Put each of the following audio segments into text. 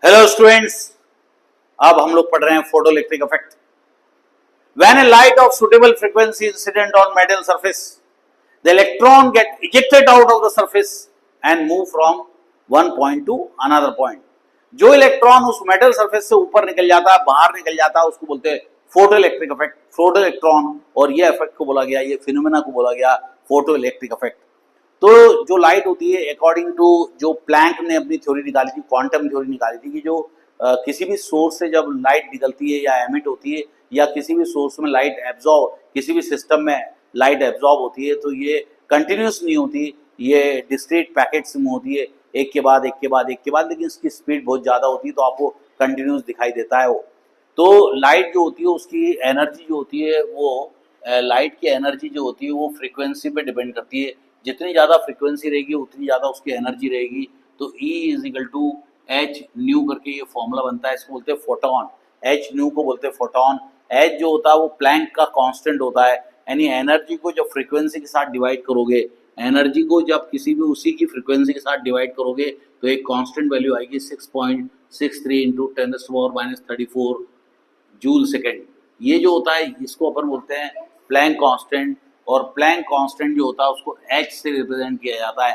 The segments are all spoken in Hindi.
हेलो स्टूडेंट्स, अब हम लोग पढ़ रहे हैं photoelectric effect. When a light of suitable frequency incident on metal surface, the electron get ejected out of the surface and move from one point to another point. जो इलेक्ट्रॉन उस मेटल सरफेस से ऊपर निकल जाता है, बाहर निकल जाता है, उसको बोलते हैं फोटोइलेक्ट्रिक इफेक्ट, फोटो इलेक्ट्रॉन। और ये इफेक्ट को बोला गया, ये फिनोमेना को बोला गया फोटोइलेक्ट्रिक इफेक्ट। तो जो लाइट होती है, अकॉर्डिंग टू जो प्लैंक ने अपनी थ्योरी निकाली थी, क्वांटम थ्योरी निकाली थी, कि जो किसी भी सोर्स से जब लाइट निकलती है या एमिट होती है, या किसी भी सोर्स में लाइट एब्जॉर्ब, किसी भी सिस्टम में लाइट एब्जॉर्ब होती है, तो ये कंटिन्यूस नहीं होती, ये डिस्क्रीट पैकेट्स में होती है, एक के बाद एक के बाद एक के बाद, लेकिन इसकी स्पीड बहुत ज़्यादा होती है, तो आपको कंटिन्यूस दिखाई देता है वो। तो लाइट जो होती है, उसकी एनर्जी जो होती है, वो लाइट की एनर्जी जो होती है वो फ्रीक्वेंसी पे डिपेंड करती है। जितनी ज़्यादा फ्रीक्वेंसी रहेगी उतनी ज़्यादा उसकी एनर्जी रहेगी। तो E is equal to h nu करके ये फॉर्मूला बनता है, इसको बोलते हैं फोटोन। एच न्यू को बोलते हैं फोटोन। एच जो होता है वो प्लैंक का कांस्टेंट होता है, यानी एनर्जी को जब फ्रीक्वेंसी के साथ डिवाइड करोगे, एनर्जी को जब किसी भी उसी की फ्रीक्वेंसी के साथ डिवाइड करोगे, तो एक कांस्टेंट वैल्यू आएगी 6.63 इंटू 10⁻34 जूल सेकेंड। ये जो होता है इसको अपन बोलते हैं प्लैंक कांस्टेंट। और प्लैंक कांस्टेंट जो होता है उसको एच से रिप्रेजेंट किया जाता है।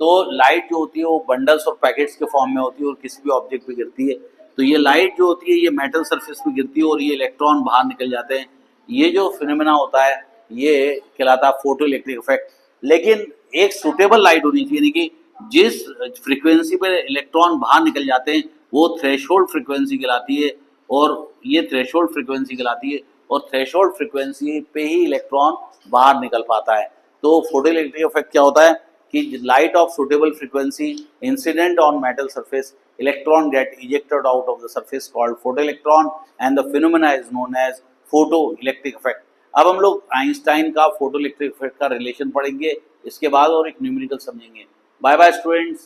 तो लाइट जो होती है वो बंडल्स और पैकेट्स के फॉर्म में होती है और किसी भी ऑब्जेक्ट पे गिरती है। तो ये लाइट जो होती है ये मेटल सरफेस पे गिरती है और ये इलेक्ट्रॉन बाहर निकल जाते हैं। ये जो फिनोमेना होता है ये कहलाता है फोटो इलेक्ट्रिक इफेक्ट। लेकिन एक सुटेबल लाइट होनी चाहिए, यानी कि जिस फ्रीक्वेंसी पर इलेक्ट्रॉन बाहर निकल जाते हैं वो थ्रेशोल्ड फ्रीक्वेंसी कहलाती है। और ये थ्रेशोल्ड फ्रीक्वेंसी कहलाती है, और थ्रेशोल्ड फ्रीक्वेंसी पे ही इलेक्ट्रॉन बाहर निकल पाता है। तो फोटोइलेक्ट्रिक इफेक्ट क्या होता है कि light of suitable frequency incident on metal surface, electron get ejected out of the surface called photoelectron and the phenomena is known as photoelectric effect. अब हम लोग आइंस्टाइन का फोटोइलेक्ट्रिक इफेक्ट का रिलेशन पढ़ेंगे, इसके बाद और एक न्यूमेरिकल समझेंगे। Bye bye students.